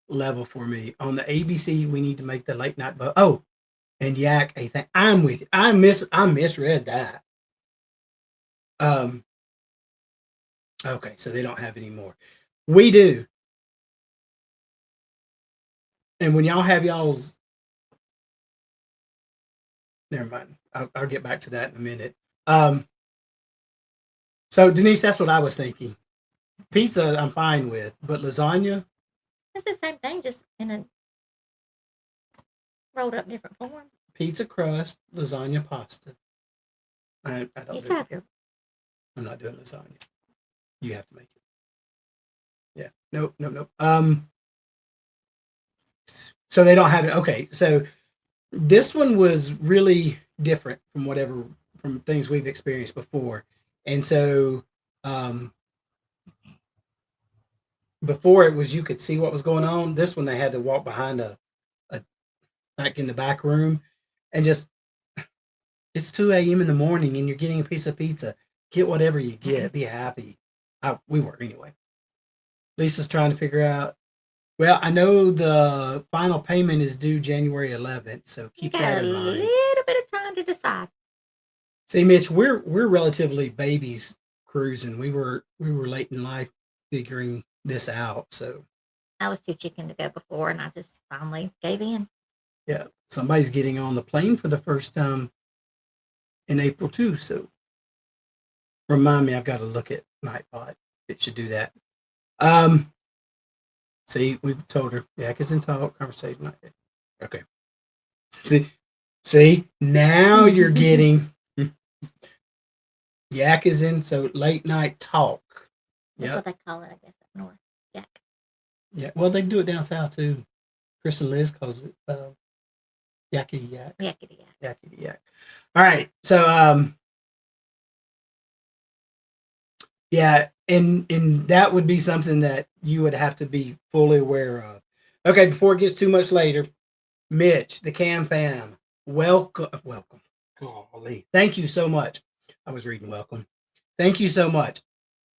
level for me on the ABC. We need to make the late night. Oh, and yak a thing. I'm with you. I misread that. Um. Okay, so they don't have any more. We do. And when y'all have y'all's, never mind. I'll get back to that in a minute. Um. So Denise, that's what I was thinking. Pizza, I'm fine with, but lasagna,
it's the same thing, just in a rolled up different form.
pizza crust, lasagna pasta. I
You
don't do.
still have your
I'm not doing lasagna. You have to make it. Yeah. Nope. Nope. Nope. So they don't have it. Okay. So this one was really different from things we've experienced before, and so um, before it was you could see what was going on. This one they had to walk behind a back in the back room, and just it's 2 a.m. in the morning, and you're getting a piece of pizza. Get whatever you get. Be happy. We were anyway. Lisa's trying to figure out. Well, I know the final payment is due January 11th, so
you
keep
got
that
a
in mind.
little bit of time to decide.
See, Mitch, we're relatively babies cruising. We were late in life figuring this out. So
I was too chicken to go before, and I just finally gave in.
yeah, somebody's getting on the plane for the first time in April too. So remind me, I've got to look at Nightbot. It should do that. Um, see, we've told her, yeah, because in talk conversation. Okay. See, now you're getting yak is in so late night talk.
That's
Yeah,
what they call it, I guess, up north. Yak.
yeah. Well, they do it down south too. Chris and Liz calls it yakety yak,
Yakety yak.
yakety yak. All right, so yeah, and that would be something that you would have to be fully aware of. Okay, before it gets too much later, Mitch, the Cam fam, welcome. Golly, thank you so much. I was reading welcome. Thank you so much.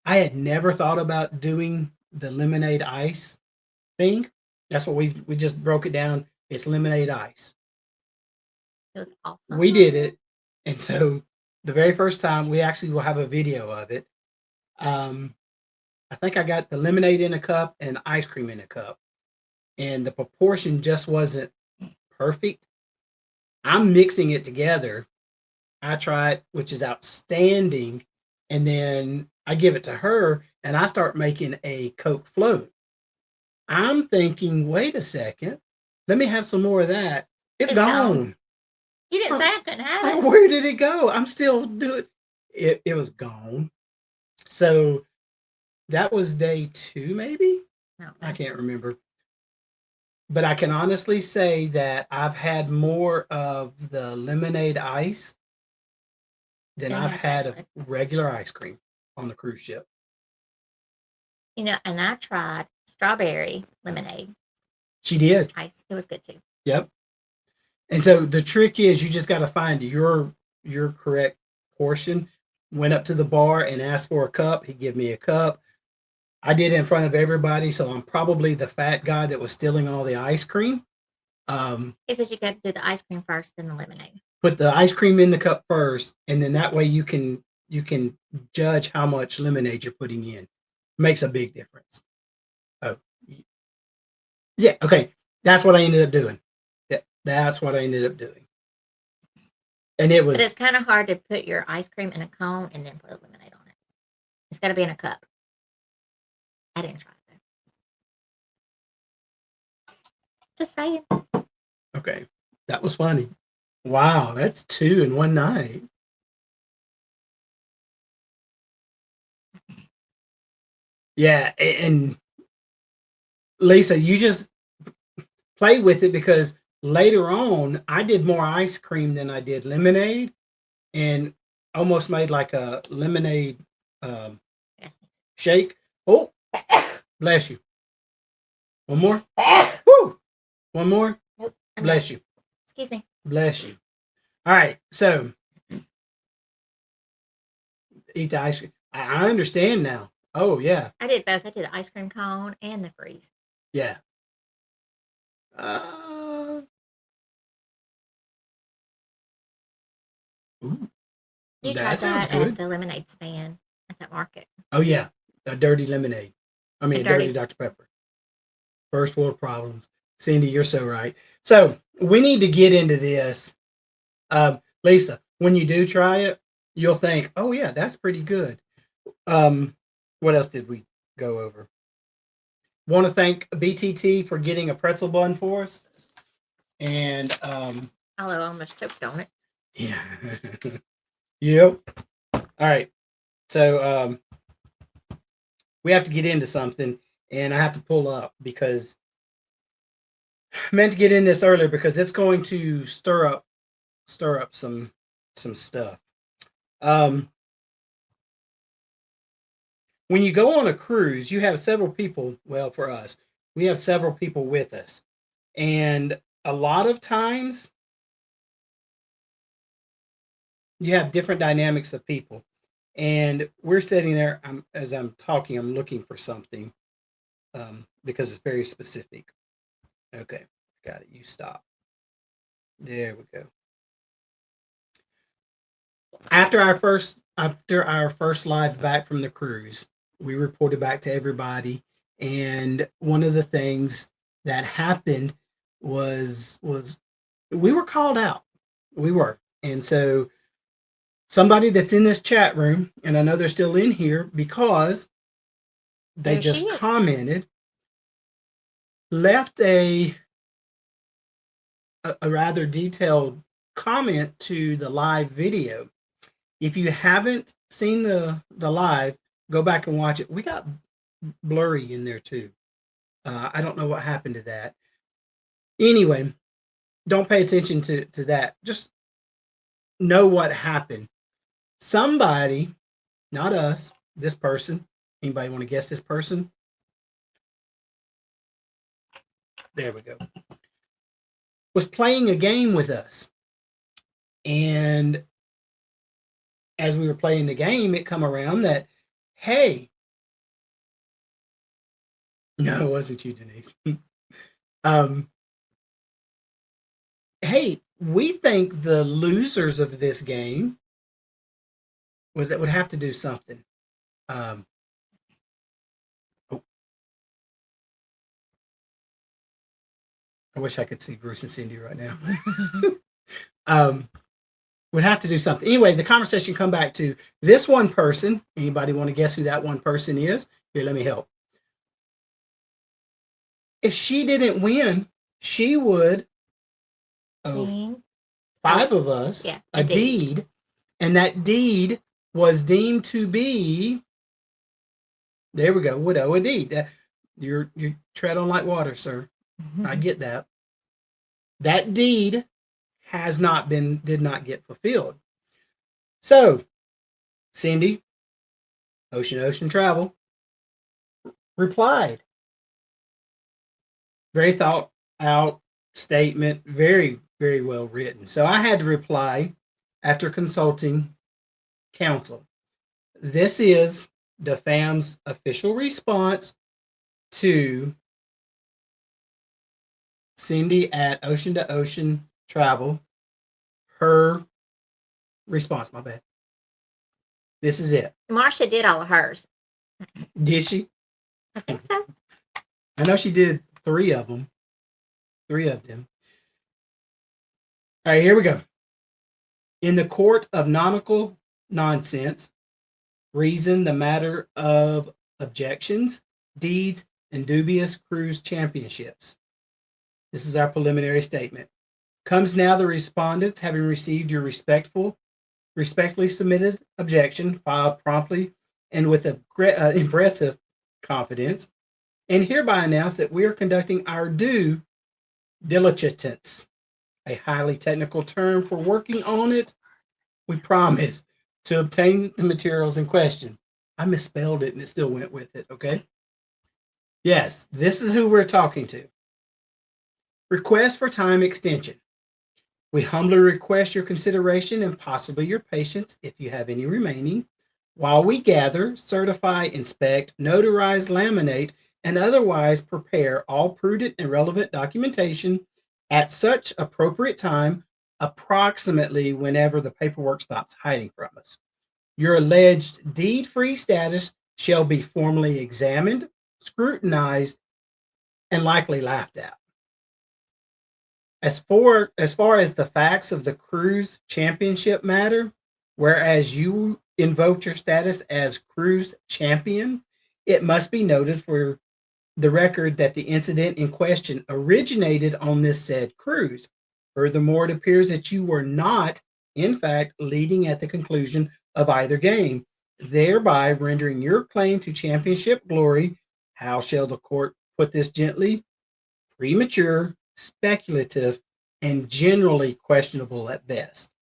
I had never thought about doing the lemonade ice thing. That's what we just broke it down. It's lemonade ice.
It was awesome.
We did it, and so the very first time we actually will have a video of it. I think I got the lemonade in a cup and ice cream in a cup, and the proportion just wasn't perfect. I'm mixing it together. I try it, which is outstanding, and then I give it to her, and I start making a Coke float. I'm thinking, wait a second, let me have some more of that. It's
It's
gone.
gone. You didn't say I couldn't have it.
Where did it go? I'm still doing it. It was gone. So that was day 2, maybe?
No,
I can't remember. But I can honestly say that I've had more of the lemonade ice than
Then
I've
that's
had of
actually,
regular ice cream on the cruise ship.
and I tried strawberry lemonade
She did.
ice. It was good too.
Yep. And so the trick is you just got to find your correct portion. Went up to the bar and asked for a cup. He gave me a cup. I did it in front of everybody, so I'm probably the fat guy that was stealing all the ice cream.
He says you got to do the ice cream first, then the lemonade.
Put the ice cream in the cup first, and then that way you can judge how much lemonade you're putting in. Makes a big difference. Oh, yeah. Okay, that's what I ended up doing. Yeah, that's what I ended up doing, and it
But it's
was
kind of hard to put your ice cream in a cone and then put lemonade on it. It's got to be in a cup. I didn't try it though. Just saying.
Okay. That was funny. Wow, that's 2 in one night. Yeah, and Lisa, you just play with it because later on I did more ice cream than I did lemonade and almost made like a lemonade um,
Yes.
shake. Oh, bless you. One more. Woo! One more.
Nope. I'm
Bless
done.
you.
Excuse me.
Bless you. All right. So eat the ice cream. I understand now. Oh yeah.
I did both. I did the ice cream cone and the freeze.
Yeah. Uh, ooh,
You
that
tried
sounds
that at
good.
the lemonade stand at that market.
Oh yeah. A dirty lemonade. I
A
mean, a dirty
dirty.
Dr. Pepper. First world problems. Cindy, you're so right. So we need to get into this. Lisa, when you do try it, you'll think, oh yeah, that's pretty good. Um, what else did we go over? Want to thank BTT for getting a pretzel bun for us. And
Although I almost choked on it.
yeah. Yep. All right. So we have to get into something and I have to pull up because I meant to get in this earlier because it's going to stir up some stuff. Um, when you go on a cruise, you have several people. Well, for us, we have several people with us, and a lot of times you have different dynamics of people. And we're sitting there. As I'm talking, I'm looking for something because it's very specific. Okay, got it. You stop. There we go. After our first live back from the cruise, we reported back to everybody, and one of the things that happened was we were called out. We were, and so somebody that's in this chat room, and I know they're still in here because they
There she
just
is.
commented, left a rather detailed comment to the live video. If you haven't seen the live, go back and watch it. We got blurry in there too. I don't know what happened to that. Anyway, don't pay attention to that. Just know what happened. Somebody, not us, this person. Anybody want to guess this person? There we go. Was playing a game with us, and as we were playing the game, it come around that, hey, no, it wasn't you, Denise. um, hey, we think the losers of this game was that would have to do something. Um, oh, I wish I could see Bruce and Cindy right now. um, would have to do something. Anyway, the conversation come back to this one person. Anybody want to guess who that one person is? Here, let me help. If she didn't win, she would owe
Sing.
five
Oh,
of us
yeah,
a
a deed.
deed, and that deed was deemed to be. There we go. Would owe a deed. You tread on like water, sir. I get that. That deed did not get fulfilled. So, Cindy, Ocean Travel, replied. Very thought out statement, very, very well written. So I had to reply after consulting counsel. This is the fam's official response to Cindy at Ocean to Ocean Travel. Her response, my bad. This is it.
Marcia did all of hers.
Did she?
I think so.
I know she did three of them. Three of them. All right, here we go. In the court of nautical nonsense, reason the matter of objections, deeds, and dubious cruise championships. This is our preliminary statement. Comes now the respondents having received your respectfully submitted objection, filed promptly and with impressive confidence, and hereby announce that we are conducting our due diligence, a highly technical term for working on it. We promise to obtain the materials in question. I misspelled it and it still went with it, okay? Yes, this is who we're talking to. Request for time extension. We humbly request your consideration and possibly your patience, if you have any remaining, while we gather, certify, inspect, notarize, laminate, and otherwise prepare all prudent and relevant documentation at such appropriate time, approximately whenever the paperwork stops hiding from us. Your alleged deed-free status shall be formally examined, scrutinized, and likely laughed at. As far as the facts of the cruise championship matter, whereas you invoked your status as cruise champion, it must be noted for the record that the incident in question originated on this said cruise. Furthermore, it appears that you were not, in fact, leading at the conclusion of either game, thereby rendering your claim to championship glory, how shall the court put this gently, premature, speculative, and generally questionable at best.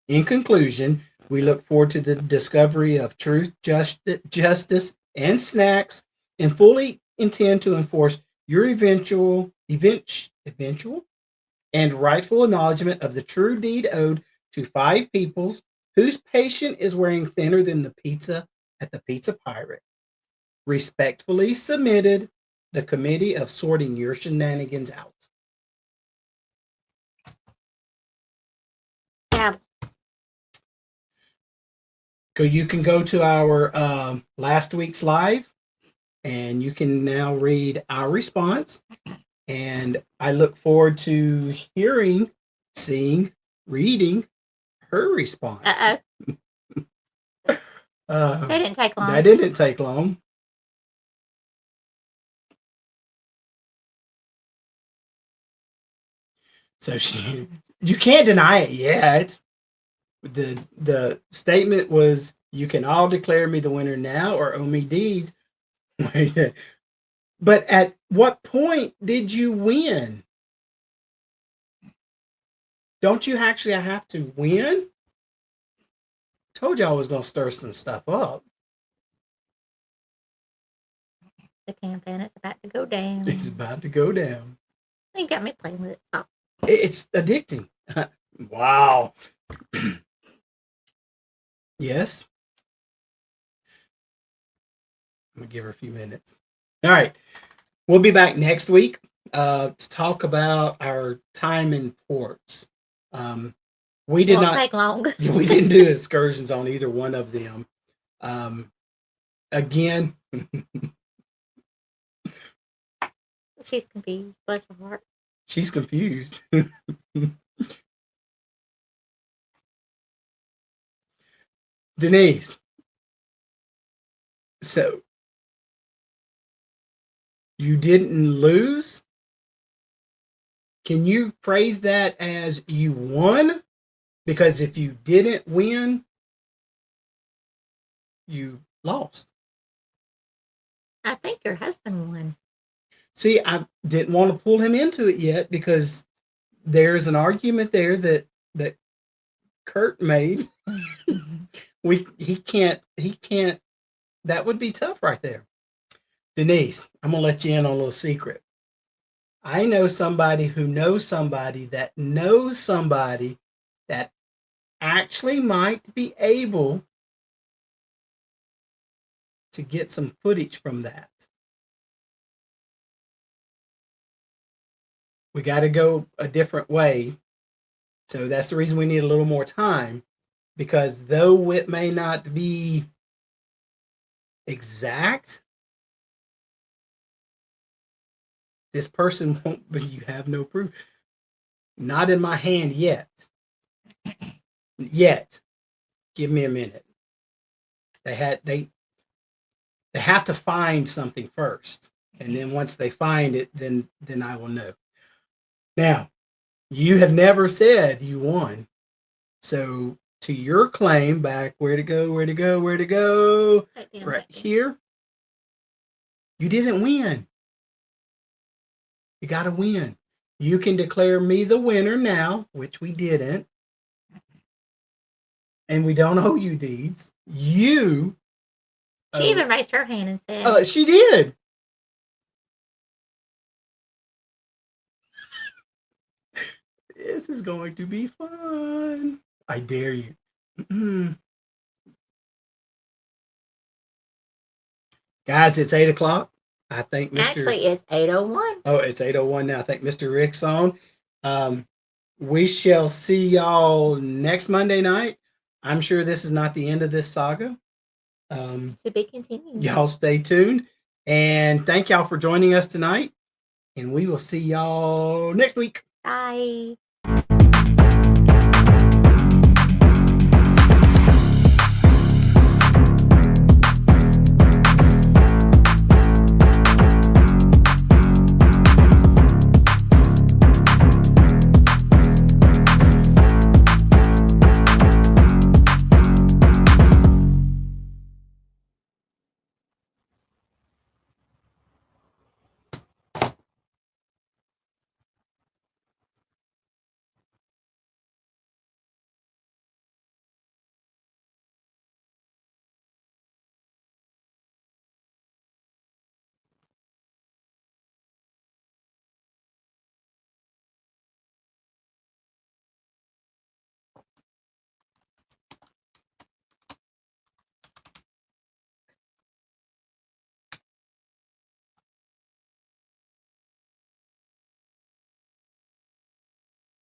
In conclusion, we look forward to the discovery of truth, justice, and snacks, and fully intend to enforce your eventual and rightful acknowledgement of the true deed owed to five peoples whose patient is wearing thinner than the pizza at the Pizza Pirate. Respectfully submitted, the committee of sorting your shenanigans out.
Yeah.
You can go to our last week's live, and you can now read our response. And I look forward to hearing, seeing, reading her response.
That didn't take long.
That didn't take long. So you can't deny it yet. The statement was, you can all declare me the winner now or owe me deeds. But at what point did you win? Don't you actually have to win? Told you I was going to stir some stuff up.
The campaign is about to go down.
It's about to go down.
You got me playing with it. Oh.
It's addicting. Wow. Yes. I'm going to give her a few minutes. All right. We'll be back next week to talk about our time in ports. We did not
take long.
We didn't do excursions on either one of them. Again,
she's confused. Bless her heart.
She's confused. Denise, so you didn't lose? Can you phrase that as you won? Because if you didn't win, you lost.
I think your husband won.
See, I didn't want to pull him into it yet because there's an argument there that Kurt made. He can't. That would be tough right there. Denise, I'm gonna let you in on a little secret. I know somebody who knows somebody that knows somebody that actually might be able to get some footage from that. We got to go a different way. So that's the reason we need a little more time, because though it may not be exact, this person won't, but you have no proof. Not in my hand yet. Yet. Give me a minute. They have to find something first. And then once they find it, then I will know. Now, you have never said you won. So to your claim back, where to go, where to go, where to go,
Right down
right
back there.
here, you didn't win. You got to win. You can declare me the winner now, which we didn't. And we don't owe you deeds. You.
She even raised her hand and said,
She did. This is going to be fun. I dare you. Guys, it's 8:00. I think Mr.
actually, it's 8:01.
Oh, it's 8:01 now. I think Mr. Rick's on. We shall see y'all next Monday night. I'm sure this is not the end of this saga.
To be continued.
Y'all stay tuned. And thank y'all for joining us tonight. And we will see y'all next week.
Bye.